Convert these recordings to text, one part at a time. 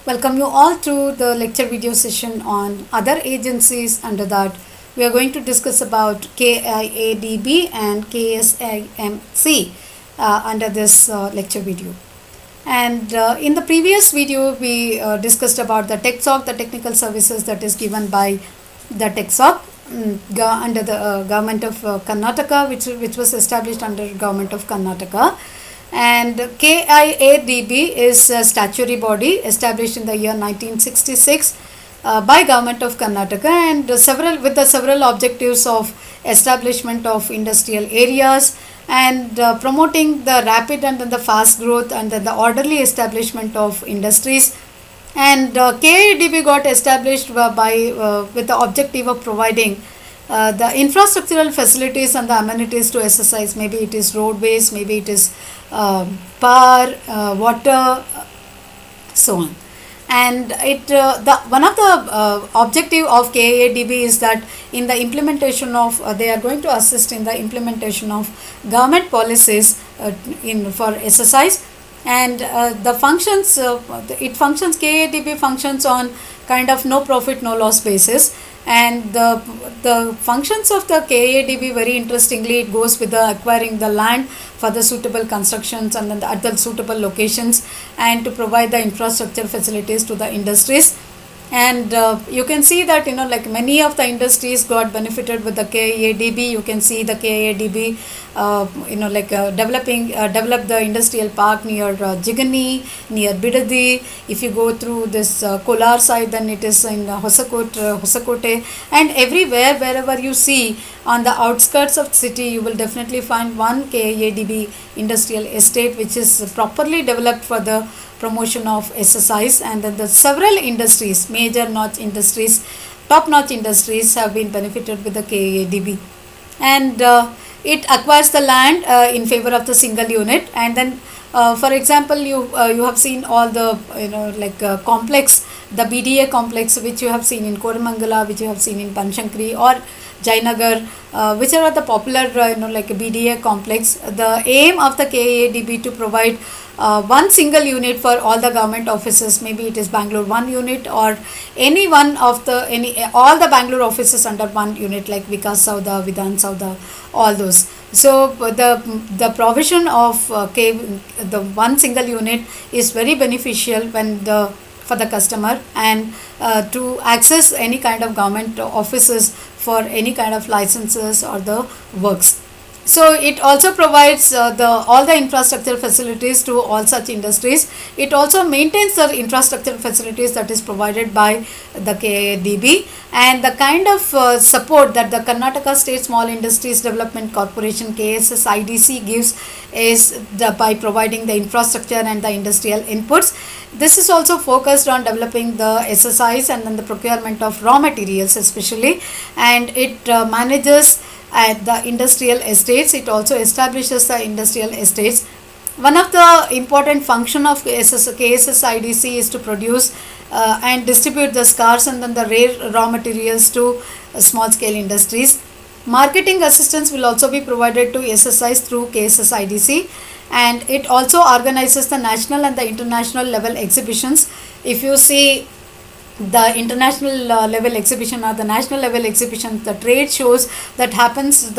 Welcome you all to the lecture video session on other agencies. Under that, we are going to discuss about KIADB and KSIMC under this lecture video. And in the previous video, we discussed about the TechSOC, the technical services that is given by the TechSOC under the government of Karnataka, which was established under government of Karnataka. And KIADB is a statutory body established in the year 1966 by government of Karnataka, and several objectives of establishment of industrial areas and promoting the rapid and the fast growth and the orderly establishment of industries. And KIADB got established with the objective of providing the infrastructural facilities and the amenities to exercise. Maybe it is roadways, maybe it is power, water, so on. And one of the objective of KIADB is that in the implementation of they are going to assist in the implementation of government policies for exercise. And the functions KIADB functions on kind of no profit no loss basis. And the functions of the KIADB, very interestingly, it goes with the acquiring the land for the suitable constructions and then at the suitable locations, and to provide the infrastructure facilities to the industries. And you can see that like many of the industries got benefited with the KIADB. You can see the KIADB develop the industrial park near Jigani, near Bidadi. If you go through this Kolar side, then it is in Hosakote, and everywhere wherever you see on the outskirts of the city, you will definitely find one KIADB industrial estate which is properly developed for the promotion of exercise. And then the several industries, top notch industries have been benefited with the KIADB. And it acquires the land in favor of the single unit. And then for example, you have seen all the complex, the BDA complex, which you have seen in Koramangala, which you have seen in Panshankari or Jainagar, which are the popular BDA complex. The aim of the KIADB to provide one single unit for all the government offices. Maybe it is Bangalore one unit, or any one of all the Bangalore offices under one unit, like Vikas Sauda, Vidhan Sauda, all those. So the provision of the one single unit is very beneficial for the customer, and to access any kind of government offices for any kind of licenses or the works. So it also provides all the infrastructure facilities to all such industries. It also maintains the infrastructure facilities that is provided by the KIADB, and the kind of support that the Karnataka State Small Industries Development Corporation KSSIDC gives is by providing the infrastructure and the industrial inputs. This is also focused on developing the SSIs and then the procurement of raw materials especially, and it manages at the industrial estates. It also establishes the industrial estates. One of the important function of KSSIDC is to produce and distribute the scarce and then the rare raw materials to small scale industries. Marketing assistance will also be provided to SSIs through KSSIDC, and it also organizes the national and the international level exhibitions. If you see the international level exhibition or the national level exhibition, the trade shows that happens in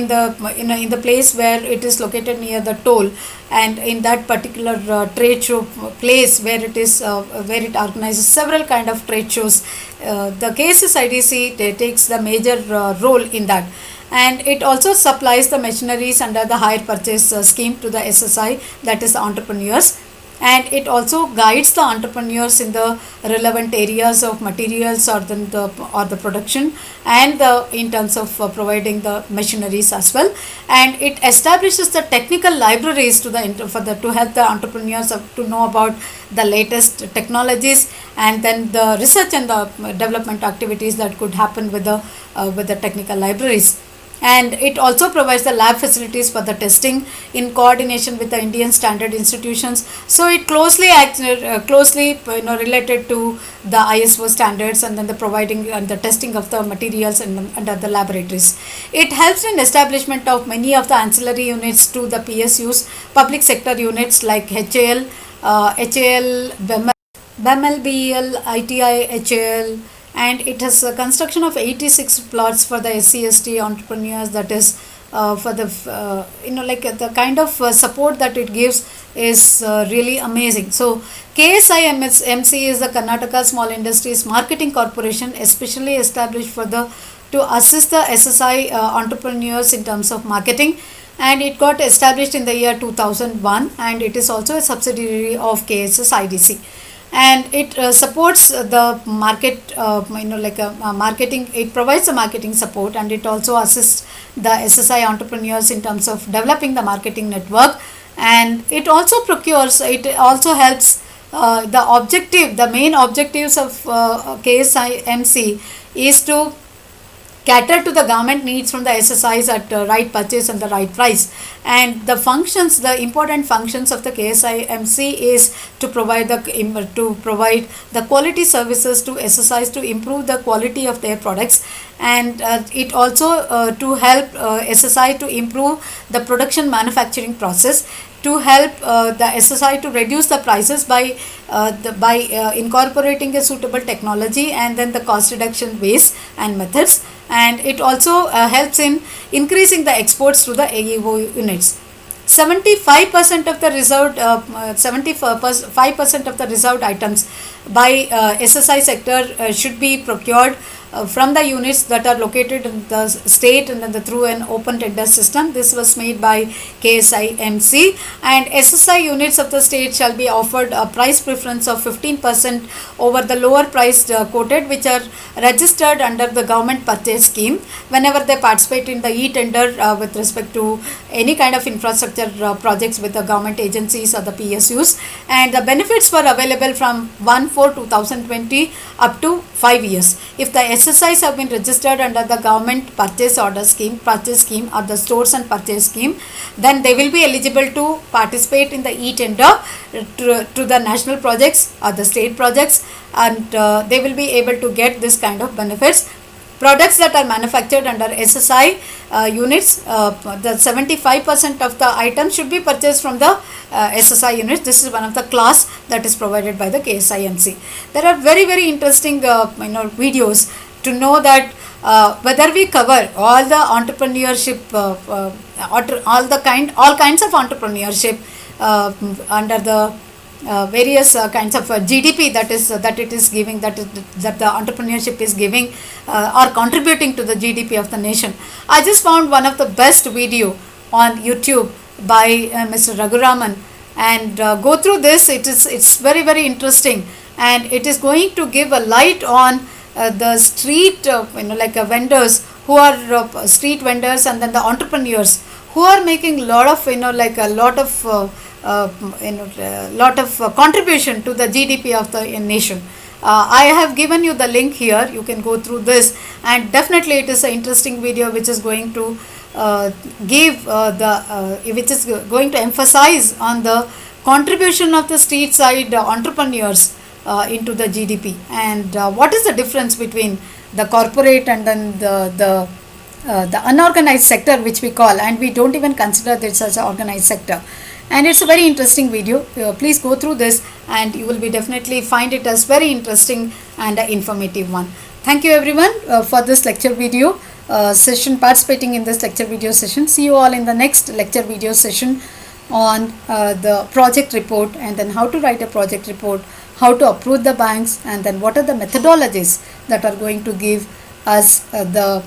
the place where it is located near the toll, and in that particular trade show place where it organizes several kind of trade shows, the KSSIDC takes the major role in that. And it also supplies the machineries under the hire purchase scheme to the SSI, that is the entrepreneurs. And it also guides the entrepreneurs in the relevant areas of materials or the production, and in terms of providing the machineries as well. And it establishes the technical libraries to help the entrepreneurs to know about the latest technologies, and then the research and the development activities that could happen with the technical libraries. And it also provides the lab facilities for the testing in coordination with the Indian standard institutions. So it closely related to the ISO standards, and then the providing and the testing of the materials under the laboratories. It helps in establishment of many of the ancillary units to the PSUs, public sector units like HAL, BAML, BEL, ITI, HAL, and it has a construction of 86 plots for the SC/ST entrepreneurs. That is for the like the kind of support that it gives is really amazing. So KSIMC is the Karnataka Small Industries Marketing Corporation, especially established for the to assist the SSI entrepreneurs in terms of marketing, and it got established in the year 2001, and it is also a subsidiary of KSSIDC, and it supports the market, like a marketing. It provides the marketing support, and it also assists the SSI entrepreneurs in terms of developing the marketing network, and it also procures. It also helps the main objectives of KSIMC is to cater to the government needs from the SSIs at right purchase and the right price. And the important functions of the KSIMC is to provide the quality services to SSIs to improve the quality of their products, and it also to help SSI to improve the production manufacturing process, to help the SSI to reduce the prices by incorporating a suitable technology and then the cost reduction ways and methods, and it also helps in increasing the exports to the AEO units. 75% of the reserved 75% of the reserved items by SSI sector should be procured from the units that are located in the state and then through an open tender system. This was made by KSIMC, and SSI units of the state shall be offered a price preference of 15% over the lower priced quoted, which are registered under the government purchase scheme whenever they participate in the e-tender with respect to any kind of infrastructure projects with the government agencies or the PSUs, and the benefits were available from 1/4/2020 up to 5 years. If the SSIs have been registered under the government purchase scheme or the stores and purchase scheme, then they will be eligible to participate in the e-tender to the national projects or the state projects, and they will be able to get this kind of benefits. Products that are manufactured under SSI units, the 75% of the items should be purchased from the SSI units. This is one of the class that is provided by the KSIMC. There are very interesting videos to know that whether we cover all the entrepreneurship, all kinds of entrepreneurship under the various kinds of GDP that it is giving, that the entrepreneurship is giving or contributing to the GDP of the nation. I just found one of the best video on YouTube by Mr. Raghuraman, and go through this. It's very interesting, and it is going to give a light on the street vendors who are street vendors, and then the entrepreneurs who are making a lot of contribution to the GDP of the nation. I have given you the link here. You can go through this, and definitely it is an interesting video which is going to which is going to emphasize on the contribution of the street side entrepreneurs into the GDP, and what is the difference between the corporate and then the unorganized sector, which we call, and we don't even consider this as an organized sector. And it's a very interesting video. Please go through this, and you will be definitely find it as very interesting and informative one. Thank you everyone for this lecture video session, participating in this lecture video session. See you all in the next lecture video session on the project report, and then how to write a project report, how to approve the banks, and then what are the methodologies that are going to give us the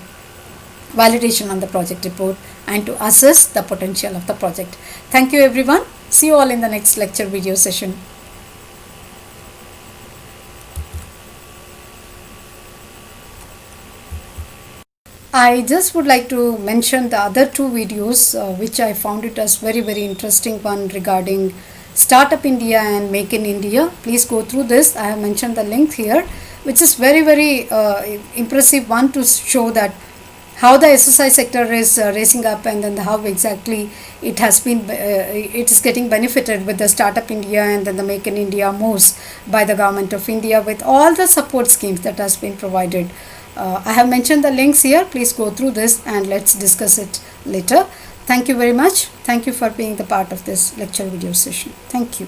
validation on the project report, and to assess the potential of the project. Thank you everyone. See you all in the next lecture video session. I just would like to mention the other two videos which I found it as very interesting. One regarding Startup India and Make in India. Please go through this. I have mentioned the link here, which is very impressive one to show that how the SSI sector is raising up, and then how exactly it has been it is getting benefited with the Startup India and then the Make in India moves by the government of India, with all the support schemes that has been provided. I have mentioned the links here. Please go through this, and let's discuss it later. Thank you very much. Thank you for being the part of this lecture video session. Thank you.